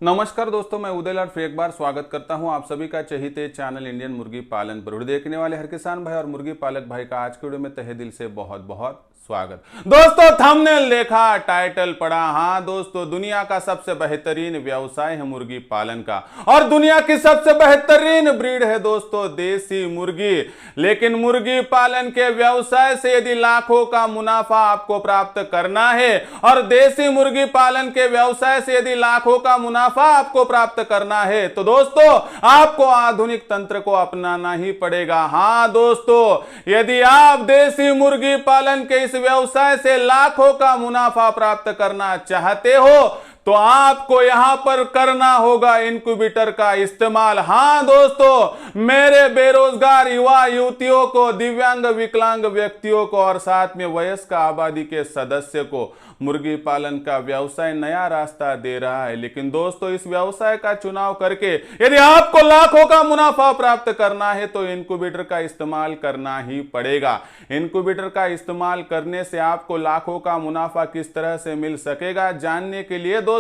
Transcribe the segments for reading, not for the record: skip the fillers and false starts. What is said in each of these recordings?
नमस्कार दोस्तों, मैं उदयलाल फिर एक बार स्वागत करता हूं आप सभी का चहीते चैनल इंडियन मुर्गी पालन पर। देखने वाले हर किसान भाई और मुर्गी पालक भाई का आज के वीडियो में तहे दिल से बहुत बहुत स्वागत। दोस्तों थंबनेल देखा, टाइटल पढ़ा। हाँ दोस्तों, दुनिया का सबसे बेहतरीन व्यवसाय है मुर्गी पालन का और दुनिया की सबसे बेहतरीन ब्रीड है दोस्तों देसी मुर्गी। लेकिन मुर्गी पालन के व्यवसाय से यदि लाखों का मुनाफा आपको प्राप्त करना है और देसी मुर्गी पालन के व्यवसाय से यदि लाखों का मुनाफा आपको प्राप्त करना है तो दोस्तों आपको आधुनिक तंत्र को अपनाना ही पड़ेगा। हाँ दोस्तों, यदि आप देसी मुर्गी पालन के इस व्यवसाय से लाखों का मुनाफा प्राप्त करना चाहते हो तो आपको यहां पर करना होगा इंक्यूबेटर का इस्तेमाल। हां दोस्तों, मेरे बेरोजगार युवा युवतियों को, दिव्यांग विकलांग व्यक्तियों को और साथ में वयस्क आबादी के सदस्य को मुर्गी पालन का व्यवसाय नया रास्ता दे रहा है। लेकिन दोस्तों, इस व्यवसाय का चुनाव करके यदि आपको लाखों का मुनाफा प्राप्त करना है तो इंक्यूबेटर का इस्तेमाल करना ही पड़ेगा। इंक्यूबेटर का इस्तेमाल करने से आपको लाखों का मुनाफा किस तरह से मिल सकेगा, जानने के लिए दोस्तों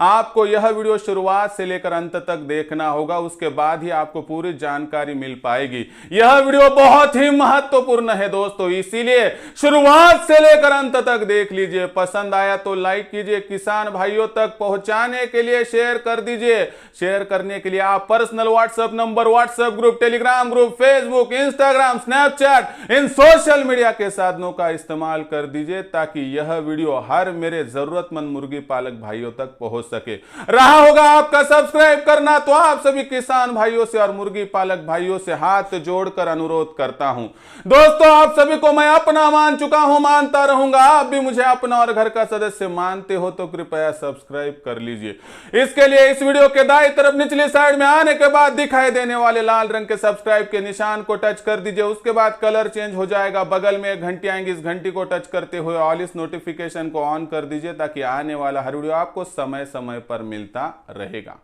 आपको यह वीडियो शुरुआत से लेकर अंत तक देखना होगा। उसके बाद ही आपको पूरी जानकारी मिल पाएगी। यह वीडियो बहुत ही महत्वपूर्ण है दोस्तों, इसीलिए शुरुआत से लेकर अंत तक देख लीजिए। पसंद आया तो लाइक कीजिए, किसान भाइयों तक पहुंचाने के लिए शेयर कर दीजिए। शेयर करने के लिए आप personal WhatsApp number, WhatsApp group, Telegram group, Facebook, Instagram, Snapchat, इन सोशल मीडिया के साधनों का इस्तेमाल कर दीजिए ताकि यह वीडियो हर मेरे जरूरतमंद मुर्गी पालक भाइयों तक पहुंच सके। रहा होगा आपका सब्सक्राइब करना, तो आप सभी किसान भाइयों से और मुर्गी पालक भाइयों से हाथ जोड़कर अनुरोध करता हूं। दोस्तों, आप सभी को मैं अपना मान चुका हूं, मानता रहूंगा। आप भी मुझे अपना और घर का सदस्य मानते हो तो कृपया सब्सक्राइब कर लीजिए। इसके लिए इस वीडियो के दाईं तरफ निचली साइड में आने के बाद दिखाई देने वाले लाल रंग के सब्सक्राइब के निशान को टच कर दीजिए। उसके बाद कलर चेंज हो जाएगा, बगल में एक घंटी आएंगी, इस घंटी को टच करते हुए ऑल इस नोटिफिकेशन को ऑन कर दीजिए ताकि आने वाला हर वीडियो आपको समय समय पर मिलता रहेगा।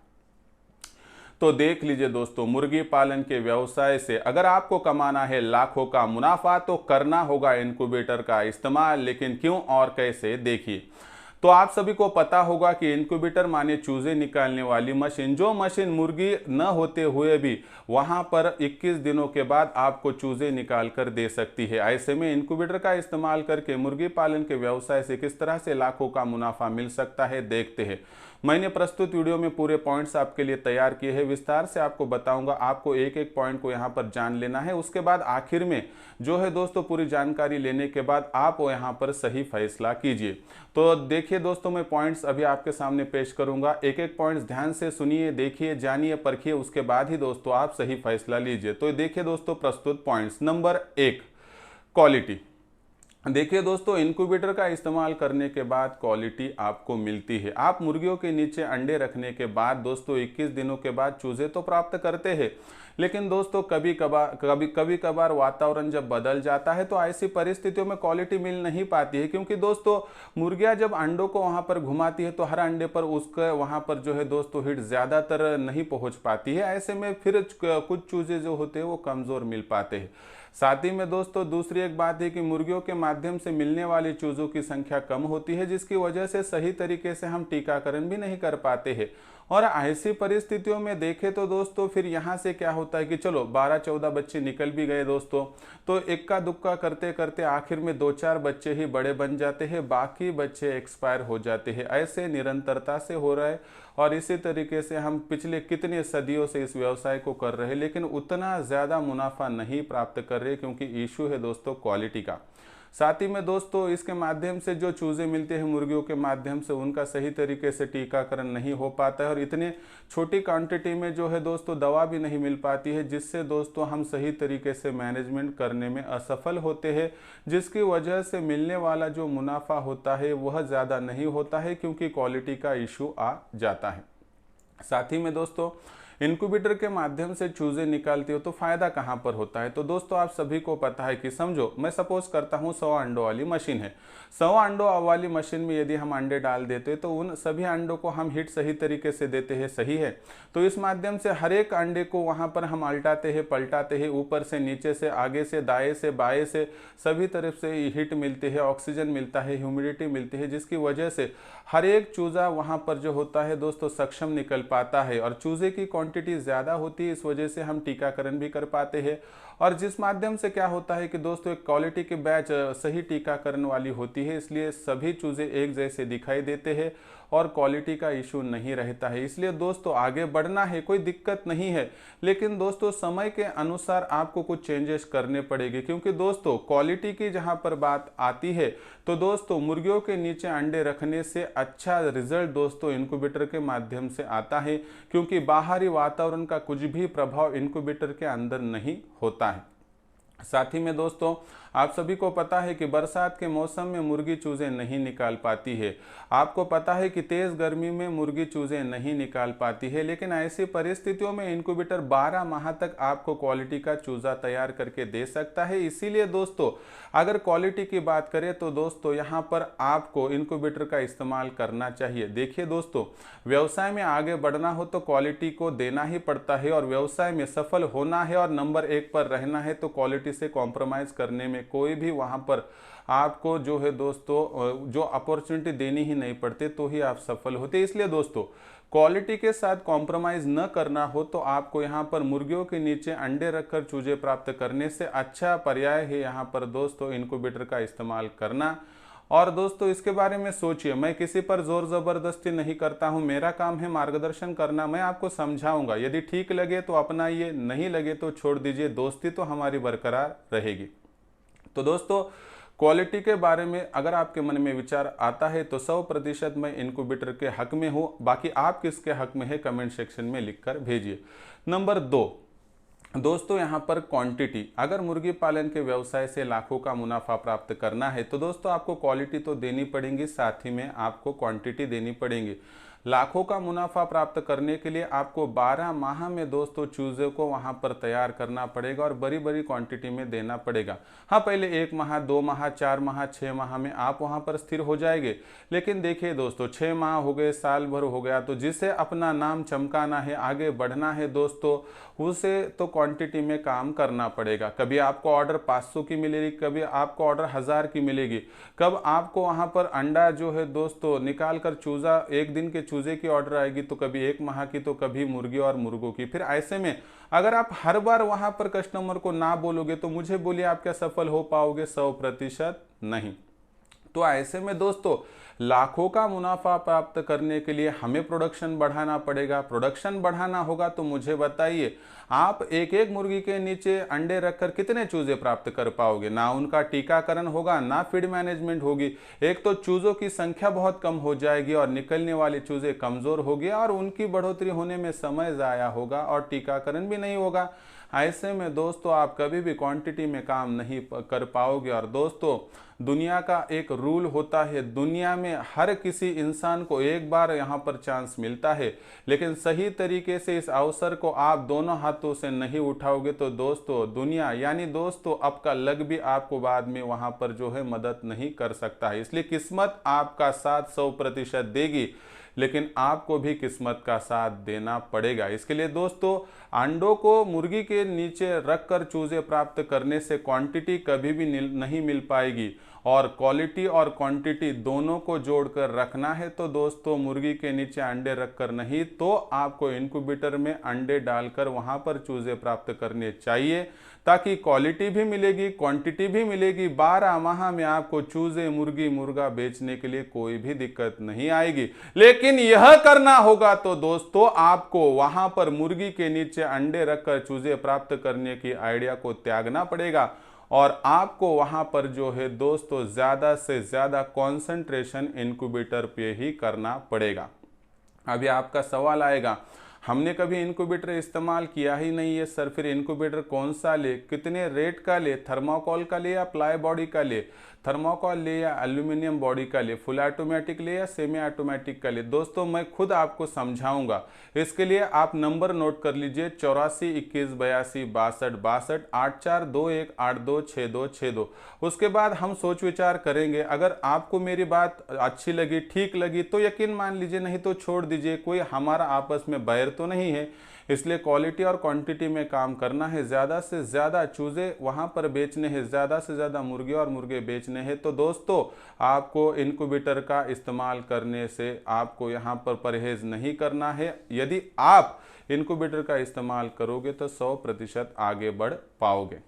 तो देख लीजिए दोस्तों, मुर्गी पालन के व्यवसाय से अगर आपको कमाना है लाखों का मुनाफा तो करना होगा इंक्यूबेटर का इस्तेमाल। लेकिन क्यों और कैसे, देखिए। तो आप सभी को पता होगा कि इंक्यूबेटर माने चूजे निकालने वाली मशीन, जो मशीन मुर्गी न होते हुए भी वहां पर 21 दिनों के बाद आपको चूजे निकाल कर दे सकती है। ऐसे में इंक्यूबेटर का इस्तेमाल करके मुर्गी पालन के व्यवसाय से किस तरह से लाखों का मुनाफा मिल सकता है, देखते हैं। मैंने प्रस्तुत वीडियो में पूरे पॉइंट्स आपके लिए तैयार किए हैं, विस्तार से आपको बताऊंगा। आपको एक एक पॉइंट को यहां पर जान लेना है। उसके बाद आखिर में जो है दोस्तों, पूरी जानकारी लेने के बाद आप यहां पर सही फैसला कीजिए। तो देखिए दोस्तों, मैं पॉइंट्स अभी आपके सामने पेश करूंगा। एक एक पॉइंट्स ध्यान से सुनिए, देखिए, जानिए, परखिए, उसके बाद ही दोस्तों आप सही फैसला लीजिए। तो देखिए दोस्तों, प्रस्तुत पॉइंट्स। Number 1, quality. देखिए दोस्तों, इंक्यूबेटर का इस्तेमाल करने के बाद क्वालिटी आपको मिलती है। आप मुर्गियों के नीचे अंडे रखने के बाद दोस्तों 21 दिनों के बाद चूजे तो प्राप्त करते हैं। लेकिन दोस्तों कभी कभार वातावरण जब बदल जाता है तो ऐसी परिस्थितियों में क्वालिटी मिल नहीं पाती है, क्योंकि दोस्तों मुर्गियां जब अंडों को वहां पर घुमाती है तो हर अंडे पर उसका वहां पर जो है दोस्तों हीट ज्यादातर नहीं पहुंच पाती है। ऐसे में फिर कुछ चूजे जो होते हैं वो कमजोर मिल पाते हैं। साथ ही में दोस्तों दूसरी एक बात है कि मुर्गियों के माध्यम से मिलने वाली चूजों की संख्या कम होती है, जिसकी वजह से सही तरीके से हम टीकाकरण भी नहीं कर पाते हैं। और ऐसी परिस्थितियों में देखें तो दोस्तों फिर यहाँ से क्या होता है कि चलो 12-14 बच्चे निकल भी गए दोस्तों, तो इक्का दुक्का करते करते आखिर में 2-4 बच्चे ही बड़े बन जाते हैं, बाकी बच्चे एक्सपायर हो जाते हैं। ऐसे निरंतरता से हो रहा है और इसी तरीके से हम पिछले कितने सदियों से इस व्यवसाय को कर रहे हैं, लेकिन उतना ज़्यादा मुनाफा नहीं प्राप्त कर रहे, क्योंकि इशू है दोस्तों क्वालिटी का। साथ ही में दोस्तों इसके माध्यम से जो चूजे मिलते हैं मुर्गियों के माध्यम से, उनका सही तरीके से टीकाकरण नहीं हो पाता है और इतने छोटी क्वांटिटी में जो है दोस्तों दवा भी नहीं मिल पाती है, जिससे दोस्तों हम सही तरीके से मैनेजमेंट करने में असफल होते हैं, जिसकी वजह से मिलने वाला जो मुनाफा होता है वह ज़्यादा नहीं होता है, क्योंकि क्वालिटी का इशू आ जाता है। साथ ही में दोस्तों इंक्यूबेटर के माध्यम से चूजे निकालती हो तो फायदा कहाँ पर होता है। तो दोस्तों आप सभी को पता है कि समझो मैं सपोज करता हूँ 100 अंडों वाली मशीन है। 100 अंडों वाली मशीन में यदि हम अंडे डाल देते तो उन सभी अंडों को हम हिट सही तरीके से देते हैं, सही है। तो इस माध्यम से हर एक अंडे को वहां पर हम उल्टाते हैं, पलटाते हैं, ऊपर से नीचे से, आगे से, दाएं से, बाएं से, सभी तरफ से हिट मिलती है, ऑक्सीजन मिलता है, ह्यूमिडिटी मिलती है, जिसकी वजह से हर एक चूजा वहां पर जो होता है दोस्तों सक्षम निकल पाता है। और चूजे की क्वांटिटी ज्यादा होती है, इस वजह से हम टीकाकरण भी कर पाते हैं। और जिस माध्यम से क्या होता है कि दोस्तों एक क्वालिटी की बैच सही टीकाकरण वाली होती है, इसलिए सभी चूजे एक जैसे दिखाई देते हैं और क्वालिटी का इशू नहीं रहता है। इसलिए दोस्तों आगे बढ़ना है, कोई दिक्कत नहीं है, लेकिन दोस्तों समय के अनुसार आपको कुछ चेंजेस करने पड़ेंगे। क्योंकि दोस्तों क्वालिटी की जहां पर बात आती है तो दोस्तों मुर्गियों के नीचे अंडे रखने से अच्छा रिजल्ट दोस्तों इंक्यूबेटर के माध्यम से आता है, क्योंकि बाहरी वातावरण का कुछ भी प्रभाव इंक्यूबेटर के अंदर नहीं होता है। साथ ही में दोस्तों आप सभी को पता है कि बरसात के मौसम में मुर्गी चूजे नहीं निकाल पाती है। आपको पता है कि तेज गर्मी में मुर्गी चूजे नहीं निकाल पाती है, लेकिन ऐसी परिस्थितियों में इंक्यूबेटर 12 माह तक आपको क्वालिटी का चूजा तैयार करके दे सकता है। इसीलिए दोस्तों अगर क्वालिटी की बात करें तो दोस्तों यहाँ पर आपको इंक्यूबेटर का इस्तेमाल करना चाहिए। देखिए दोस्तों, व्यवसाय में आगे बढ़ना हो तो क्वालिटी को देना ही पड़ता है, और व्यवसाय में सफल होना है और नंबर 1 पर रहना है तो क्वालिटी से कॉम्प्रोमाइज करने में कोई भी वहां पर आपको जो है दोस्तों जो अपॉर्चुनिटी देनी ही नहीं पड़ती, तो ही आप सफल होते। इसलिए दोस्तों क्वालिटी के साथ कॉम्प्रोमाइज न करना हो तो आपको यहाँ पर मुर्गियों के नीचे अंडे रखकर चूजे प्राप्त करने से अच्छा पर्याय है यहाँ पर दोस्तों इंक्यूबेटर का इस्तेमाल करना। और दोस्तों इसके बारे में सोचिए, मैं किसी पर जोर जबरदस्ती नहीं करता हूं, मेरा काम है मार्गदर्शन करना। मैं आपको समझाऊंगा, यदि ठीक लगे तो अपनाइए, नहीं लगे तो छोड़ दीजिए, दोस्ती तो हमारी बरकरार रहेगी। तो दोस्तों क्वालिटी के बारे में अगर आपके मन में विचार आता है तो 100% मैं इंक्यूबेटर के हक में हूं। बाकी आप किसके हक में है कमेंट सेक्शन में लिखकर भेजिए। नंबर 2 दोस्तों यहाँ पर क्वांटिटी, अगर मुर्गी पालन के व्यवसाय से लाखों का मुनाफा प्राप्त करना है तो दोस्तों आपको क्वालिटी तो देनी पड़ेगी, साथ ही में आपको क्वांटिटी देनी पड़ेगी। लाखों का मुनाफा प्राप्त करने के लिए आपको 12 माह में दोस्तों चूजे को वहां पर तैयार करना पड़ेगा और बड़ी बड़ी क्वांटिटी में देना पड़ेगा। हाँ, पहले 1 माह, 2 माह, 4 माह, 6 माह में आप वहां पर स्थिर हो जाएंगे। लेकिन देखिए दोस्तों 6 माह हो गए, साल भर हो गया, तो जिसे अपना नाम चमकाना है, आगे बढ़ना है दोस्तों, उसे तो क्वांटिटी में काम करना पड़ेगा। कभी आपको ऑर्डर 500 की मिलेगी, कभी आपको ऑर्डर 1000 की मिलेगी। कब आपको वहां पर अंडा जो है दोस्तों निकाल कर चूजा एक दिन के चूजे की ऑर्डर आएगी, तो कभी 1 माह की, तो कभी मुर्गी और मुर्गों की। फिर ऐसे में अगर आप हर बार वहां पर कस्टमर को ना बोलोगे तो मुझे बोलिए आप क्या सफल हो पाओगे? 100% नहीं। तो ऐसे में दोस्तों लाखों का मुनाफा प्राप्त करने के लिए हमें प्रोडक्शन बढ़ाना पड़ेगा। प्रोडक्शन बढ़ाना होगा तो मुझे बताइए, आप एक एक मुर्गी के नीचे अंडे रखकर कितने चूजे प्राप्त कर पाओगे? ना उनका टीकाकरण होगा, ना फीड मैनेजमेंट होगी। एक तो चूजों की संख्या बहुत कम हो जाएगी और निकलने वाले चूजे कमजोर हो गए और उनकी बढ़ोतरी होने में समय जाया होगा और टीकाकरण भी नहीं होगा। ऐसे में दोस्तों आप कभी भी क्वांटिटी में काम नहीं कर पाओगे। और दोस्तों दुनिया का एक रूल होता है, दुनिया में हर किसी इंसान को एक बार यहाँ पर चांस मिलता है, लेकिन सही तरीके से इस अवसर को आप दोनों हाथों से नहीं उठाओगे तो दोस्तों दुनिया यानी दोस्तों आपका लग भी आपको बाद में वहां पर जो है मदद नहीं कर सकता है। इसलिए किस्मत आपका साथ 100% देगी, लेकिन आपको भी किस्मत का साथ देना पड़ेगा। इसके लिए दोस्तों अंडों को मुर्गी के नीचे रखकर चूजे प्राप्त करने से क्वांटिटी कभी भी नहीं मिल पाएगी, और क्वालिटी और क्वांटिटी दोनों को जोड़कर रखना है तो दोस्तों मुर्गी के नीचे अंडे रखकर नहीं तो आपको इंक्यूबेटर में अंडे डालकर वहां पर चूजे प्राप्त करने चाहिए, ताकि क्वालिटी भी मिलेगी, क्वांटिटी भी मिलेगी। 12 माह में आपको चूजे, मुर्गी, मुर्गा बेचने के लिए कोई भी दिक्कत नहीं आएगी। लेकिन यह करना होगा तो दोस्तों आपको वहां पर मुर्गी के नीचे अंडे रखकर चूजे प्राप्त करने की आइडिया को त्यागना पड़ेगा, और आपको वहां पर जो है दोस्तों ज्यादा से ज्यादा कंसंट्रेशन इंक्यूबेटर पे ही करना पड़ेगा। अभी आपका सवाल आएगा, हमने कभी इनक्यूबेटर इस्तेमाल किया ही नहीं है सर, फिर इनक्यूबेटर कौन सा ले, कितने रेट का ले, थर्माकोल का ले या प्लाई बॉडी का ले, थर्माकोल ले या एल्यूमिनियम बॉडी का ले, फुल ऑटोमेटिक ले या सेमी ऑटोमेटिक का ले। दोस्तों मैं खुद आपको समझाऊंगा, इसके लिए आप नंबर नोट कर लीजिए 84 21 82 62 62 8421826262। उसके बाद हम सोच विचार करेंगे, अगर आपको मेरी बात अच्छी लगी, ठीक लगी तो यकीन मान लीजिए, नहीं तो छोड़ दीजिए। कोई हमारा आपस में बैर तो नहीं है, इसलिए क्वालिटी और क्वांटिटी में काम करना है। ज़्यादा से ज़्यादा चूज़े वहाँ पर बेचने हैं, ज़्यादा से ज़्यादा मुर्गे और मुर्गे बेचने हैं। तो दोस्तों आपको इनक्यूबेटर का इस्तेमाल करने से आपको यहाँ पर परहेज़ नहीं करना है। यदि आप इनक्यूबेटर का इस्तेमाल करोगे तो 100% आगे बढ़ पाओगे।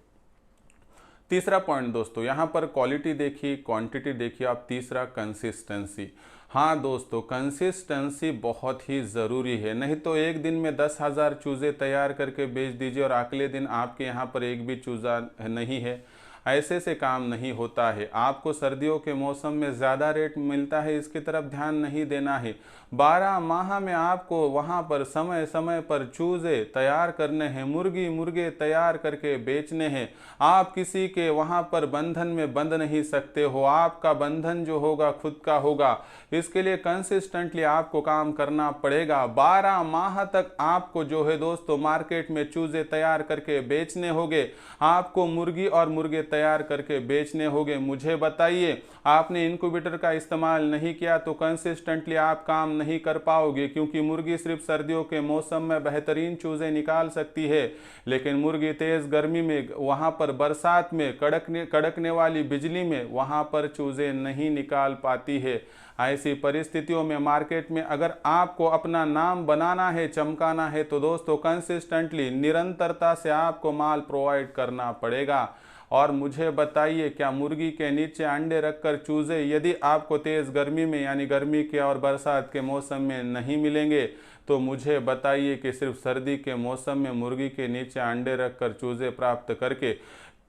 तीसरा पॉइंट दोस्तों, यहाँ पर क्वालिटी देखिए, क्वांटिटी देखिए, आप तीसरा कंसिस्टेंसी। हाँ दोस्तों, कंसिस्टेंसी बहुत ही ज़रूरी है, नहीं तो एक दिन में 10,000 चूज़े तैयार करके बेच दीजिए और अगले दिन आपके यहाँ पर एक भी चूज़ा नहीं है। ऐसे से काम नहीं होता है। आपको सर्दियों के मौसम में ज़्यादा रेट मिलता है, इसकी तरफ ध्यान नहीं देना है। 12 माह में आपको वहाँ पर समय समय पर चूज़े तैयार करने हैं, मुर्गी मुर्गे तैयार करके बेचने हैं। आप किसी के वहाँ पर बंधन में बंध नहीं सकते हो, आपका बंधन जो होगा खुद का होगा। इसके लिए कंसिस्टेंटली आपको काम करना पड़ेगा। 12 माह तक आपको जो है दोस्तों मार्केट में चूज़े तैयार करके बेचने होंगे, आपको मुर्गी और मुर्गे तैयार करके बेचने होंगे। मुझे बताइए, आपने इनक्यूबेटर का इस्तेमाल नहीं किया तो कंसिस्टेंटली आप काम नहीं कर पाओगे, क्योंकि मुर्गी सिर्फ सर्दियों के मौसम में बेहतरीन चूज़े निकाल सकती है, लेकिन मुर्गी तेज़ गर्मी में, वहाँ पर बरसात में, कड़कने वाली बिजली में वहाँ पर चूज़े नहीं निकाल पाती है। ऐसी परिस्थितियों में मार्केट में अगर आपको अपना नाम बनाना है, चमकाना है, तो दोस्तों कंसिस्टेंटली निरंतरता से आपको माल प्रोवाइड करना पड़ेगा। और मुझे बताइए, क्या मुर्गी के नीचे अंडे रखकर चूज़े यदि आपको तेज़ गर्मी में यानी गर्मी के और बरसात के मौसम में नहीं मिलेंगे, तो मुझे बताइए कि सिर्फ सर्दी के मौसम में मुर्गी के नीचे अंडे रखकर चूज़े प्राप्त करके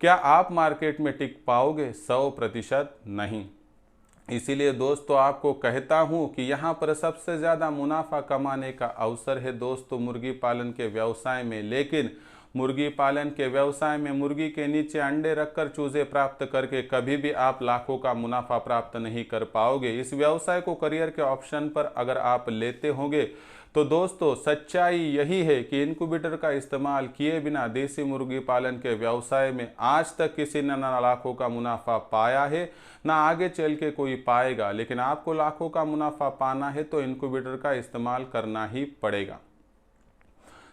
क्या आप मार्केट में टिक पाओगे? 100% नहीं। इसीलिए दोस्तों आपको कहता हूं कि यहाँ पर सबसे ज़्यादा मुनाफा कमाने का अवसर है दोस्तों मुर्गी पालन के व्यवसाय में। लेकिन मुर्गी पालन के व्यवसाय में मुर्गी के नीचे अंडे रखकर चूज़े प्राप्त करके कभी भी आप लाखों का मुनाफा प्राप्त नहीं कर पाओगे। इस व्यवसाय को करियर के ऑप्शन पर अगर आप लेते होंगे तो दोस्तों सच्चाई यही है कि इनक्यूबेटर का इस्तेमाल किए बिना देसी मुर्गी पालन के व्यवसाय में आज तक किसी ने ना लाखों का मुनाफा पाया है, ना आगे चल के कोई पाएगा। लेकिन आपको लाखों का मुनाफा पाना है तो इनक्यूबेटर का इस्तेमाल करना ही पड़ेगा।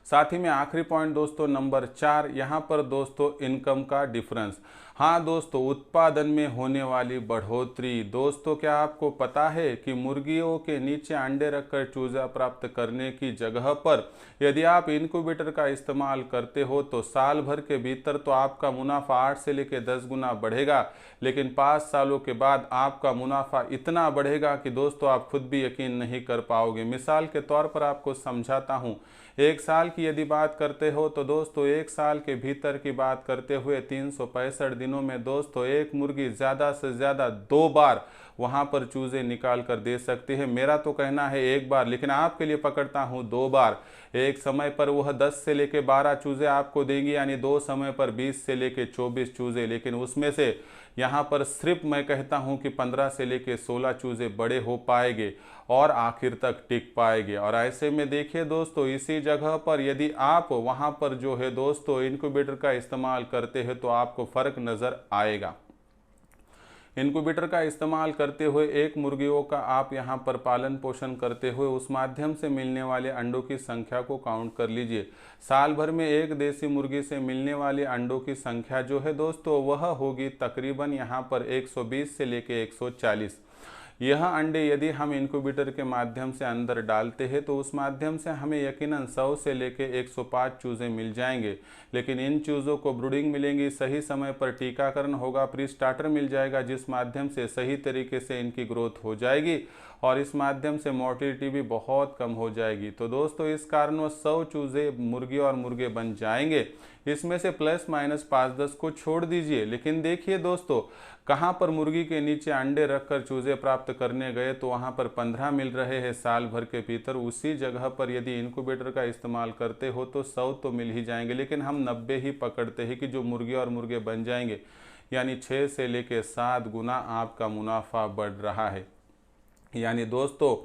साथ ही में आखिरी पॉइंट दोस्तों नंबर 4, यहाँ पर दोस्तों इनकम का डिफरेंस। हाँ दोस्तों, उत्पादन में होने वाली बढ़ोतरी। दोस्तों क्या आपको पता है कि मुर्गियों के नीचे अंडे रखकर चूजा प्राप्त करने की जगह पर यदि आप इनक्यूबेटर का इस्तेमाल करते हो तो साल भर के भीतर तो आपका मुनाफा 8 से लेकर 10 गुना बढ़ेगा, लेकिन 5 सालों के बाद आपका मुनाफा इतना बढ़ेगा कि दोस्तों आप खुद भी यकीन नहीं कर पाओगे। मिसाल के तौर पर आपको समझाता हूँ, 1 साल की यदि बात करते हो तो दोस्तों 1 साल के भीतर की बात करते हुए 365 दिनों में दोस्तों एक मुर्गी ज़्यादा से ज़्यादा 2 बार वहाँ पर चूज़े निकाल कर दे सकती है। मेरा तो कहना है 1 बार, लेकिन आपके लिए पकड़ता हूँ 2 बार। एक समय पर वह 10 से लेकर 12 चूज़े आपको देंगी, यानी 2 समय पर 20 से लेकर 24 चूज़े, लेकिन उसमें से यहाँ पर सिर्फ मैं कहता हूँ कि 15 से लेकर 16 चूज़े बड़े हो पाएंगे और आखिर तक टिक पाएंगे। और ऐसे में देखिए दोस्तों, इसी जगह पर यदि आप वहाँ पर जो है दोस्तों इनक्यूबेटर का इस्तेमाल करते हैं तो आपको फ़र्क नज़र आएगा। इनक्यूबेटर का इस्तेमाल करते हुए एक मुर्गियों का आप यहाँ पर पालन पोषण करते हुए उस माध्यम से मिलने वाले अंडों की संख्या को काउंट कर लीजिए। साल भर में एक देसी मुर्गी से मिलने वाले अंडों की संख्या जो है दोस्तों वह होगी तकरीबन यहाँ पर 120 से लेके 140। यह अंडे यदि हम इनक्यूबेटर के माध्यम से अंदर डालते हैं तो उस माध्यम से हमें यकीनन 100 से लेके 105 चूज़े मिल जाएंगे। लेकिन इन चूज़ों को ब्रूडिंग मिलेंगी, सही समय पर टीकाकरण होगा, प्री स्टार्टर मिल जाएगा जिस माध्यम से सही तरीके से इनकी ग्रोथ हो जाएगी और इस माध्यम से मोर्टिलिटी भी बहुत कम हो जाएगी। तो दोस्तों इस कारणवश 100 चूजे मुर्गी और मुर्गे बन जाएंगे। इसमें से प्लस माइनस 5-10 को छोड़ दीजिए। लेकिन देखिए दोस्तों, कहाँ पर मुर्गी के नीचे अंडे रखकर चूजे प्राप्त करने गए तो वहाँ पर 15 मिल रहे हैं साल भर के भीतर। उसी जगह पर यदि इनक्यूबेटर का इस्तेमाल करते हो तो 100 तो मिल ही जाएंगे, लेकिन हम 90 ही पकड़ते हैं कि जो मुर्गी और मुर्गे बन जाएंगे। यानी 6 से लेकर 7 गुना आपका मुनाफा बढ़ रहा है। यानी दोस्तों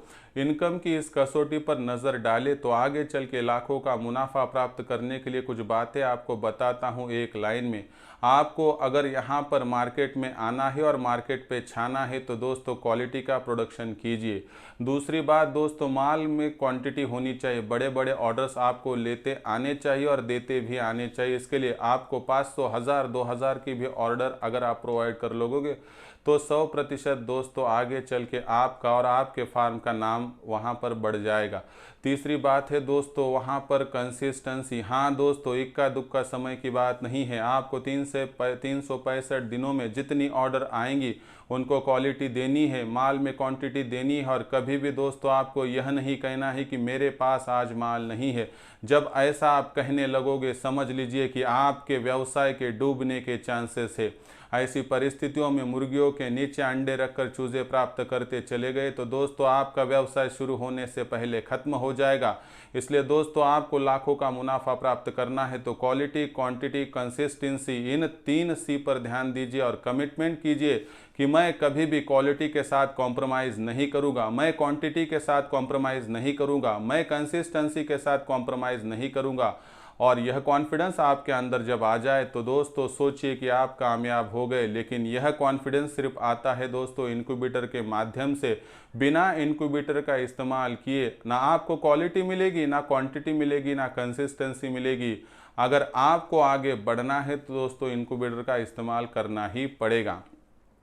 इनकम की इस कसौटी पर नज़र डालें तो आगे चल के लाखों का मुनाफा प्राप्त करने के लिए कुछ बातें आपको बताता हूं एक लाइन में। आपको अगर यहां पर मार्केट में आना है और मार्केट पे छाना है तो दोस्तों क्वालिटी का प्रोडक्शन कीजिए। दूसरी बात दोस्तों, माल में क्वांटिटी होनी चाहिए। बड़े बड़े ऑर्डर्स आपको लेते आने चाहिए और देते भी आने चाहिए। इसके लिए आपको 500, 1000, 2000 की भी ऑर्डर अगर आप प्रोवाइड कर लोगे तो 100% दोस्तों आगे चल के आपका और आपके फार्म का नाम वहाँ पर बढ़ जाएगा। तीसरी बात है दोस्तों वहाँ पर कंसिस्टेंसी। हाँ दोस्तों, इक्का दुक्का समय की बात नहीं है। आपको 365 दिनों में जितनी ऑर्डर आएंगी उनको क्वालिटी देनी है, माल में क्वांटिटी देनी है। और कभी भी दोस्तों आपको यह नहीं कहना है कि मेरे पास आज माल नहीं है। जब ऐसा आप कहने लगोगे समझ लीजिए कि आपके व्यवसाय के डूबने के चांसेस है। ऐसी परिस्थितियों में मुर्गियों के नीचे अंडे रखकर चूजे प्राप्त करते चले गए तो दोस्तों आपका व्यवसाय शुरू होने से पहले खत्म हो जाएगा। इसलिए दोस्तों आपको लाखों का मुनाफा प्राप्त करना है तो क्वालिटी, क्वांटिटी, कंसिस्टेंसी, इन 3 C पर ध्यान दीजिए और कमिटमेंट कीजिए कि मैं कभी भी क्वालिटी के साथ कॉम्प्रोमाइज़ नहीं करूँगा, मैं क्वांटिटी के साथ कॉम्प्रोमाइज़ नहीं करूँगा, मैं कंसिस्टेंसी के साथ कॉम्प्रोमाइज़ नहीं करूँगा। और यह कॉन्फिडेंस आपके अंदर जब आ जाए तो दोस्तों सोचिए कि आप कामयाब हो गए। लेकिन यह कॉन्फिडेंस सिर्फ आता है दोस्तों इनक्यूबेटर के माध्यम से। बिना इनक्यूबेटर का इस्तेमाल किए ना आपको क्वालिटी मिलेगी, ना क्वांटिटी मिलेगी, ना कंसिस्टेंसी मिलेगी। अगर आपको आगे बढ़ना है तो दोस्तों इनक्यूबेटर का इस्तेमाल करना ही पड़ेगा।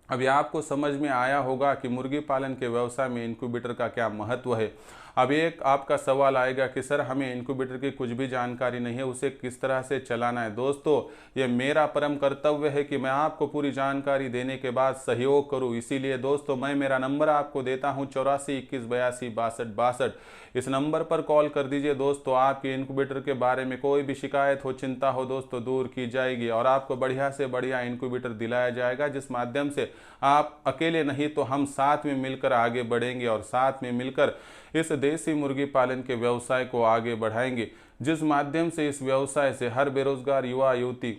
अभी आपको समझ में आया होगा कि मुर्गी पालन के व्यवसाय में इनक्यूबेटर का क्या महत्व है। अब एक आपका सवाल आएगा कि सर हमें इनक्यूबेटर की कुछ भी जानकारी नहीं है, उसे किस तरह से चलाना है। दोस्तों ये मेरा परम कर्तव्य है कि मैं आपको पूरी जानकारी देने के बाद सहयोग करूं। इसीलिए दोस्तों मैं मेरा नंबर आपको देता हूं 84 21 82 62 62। इस नंबर पर कॉल कर दीजिए दोस्तों। आपके इनक्यूबेटर के बारे में कोई भी शिकायत हो, चिंता हो दोस्तों दूर की जाएगी और आपको बढ़िया से बढ़िया इनक्यूबेटर दिलाया जाएगा, जिस माध्यम से आप अकेले नहीं तो हम साथ में मिलकर आगे बढ़ेंगे और साथ में मिलकर इस देसी मुर्गी पालन के व्यवसाय को आगे बढ़ाएंगे, जिस माध्यम से इस व्यवसाय से हर बेरोजगार युवा युवती,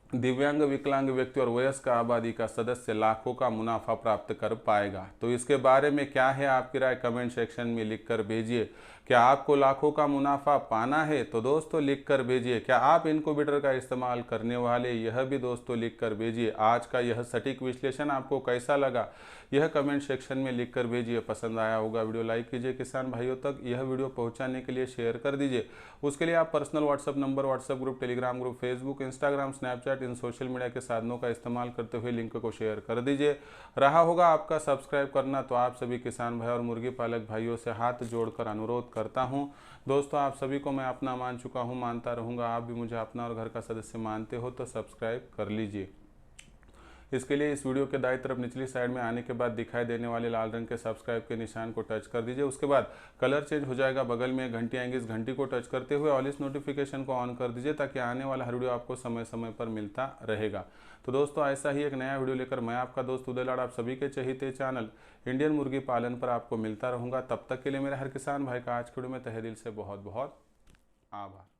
दिव्यांग, विकलांग व्यक्ति और वयस्क आबादी का सदस्य लाखों का मुनाफा प्राप्त कर पाएगा। तो इसके बारे में क्या है आपकी राय कमेंट सेक्शन में लिखकर भेजिए। क्या आपको लाखों का मुनाफा पाना है तो दोस्तों लिखकर भेजिए। क्या आप इनक्यूबेटर का इस्तेमाल करने वाले, यह भी दोस्तों लिखकर भेजिए। आज का यह सटीक विश्लेषण आपको कैसा लगा यह कमेंट सेक्शन में लिखकर भेजिए। पसंद आया होगा वीडियो लाइक कीजिए। किसान भाइयों तक यह वीडियो पहुंचाने के लिए शेयर कर दीजिए। उसके लिए आप personal WhatsApp number, WhatsApp group, Telegram group, Facebook, Instagram, Snapchat, इन सोशल मीडिया के साधनों का इस्तेमाल करते हुए लिंक को शेयर कर दीजिए। रहा होगा आपका सब्सक्राइब करना, तो आप सभी किसान भाई और मुर्गी पालक भाइयों से हाथ जोड़कर अनुरोध करता हूं। दोस्तों आप सभी को मैं अपना मान चुका हूं, मानता रहूंगा। आप भी मुझे अपना और घर का सदस्य मानते हो तो सब्सक्राइब कर लीजिए। इसके लिए इस वीडियो के दाईं तरफ निचली साइड में आने के बाद दिखाई देने वाले लाल रंग के सब्सक्राइब के निशान को टच कर दीजिए। उसके बाद कलर चेंज हो जाएगा, बगल में एक घंटी आएंगी, इस घंटी को टच करते हुए ऑल इस नोटिफिकेशन को ऑन कर दीजिए ताकि आने वाला हर वीडियो आपको समय समय पर मिलता रहेगा। तो दोस्तों ऐसा ही एक नया वीडियो लेकर मैं आपका दोस्त उदय लाड आप सभी के चहेते चैनल इंडियन मुर्गी पालन पर आपको मिलता रहूँगा। तब तक के लिए मेरे हर किसान भाई का आज के वीडियो में तहे दिल से बहुत बहुत आभार।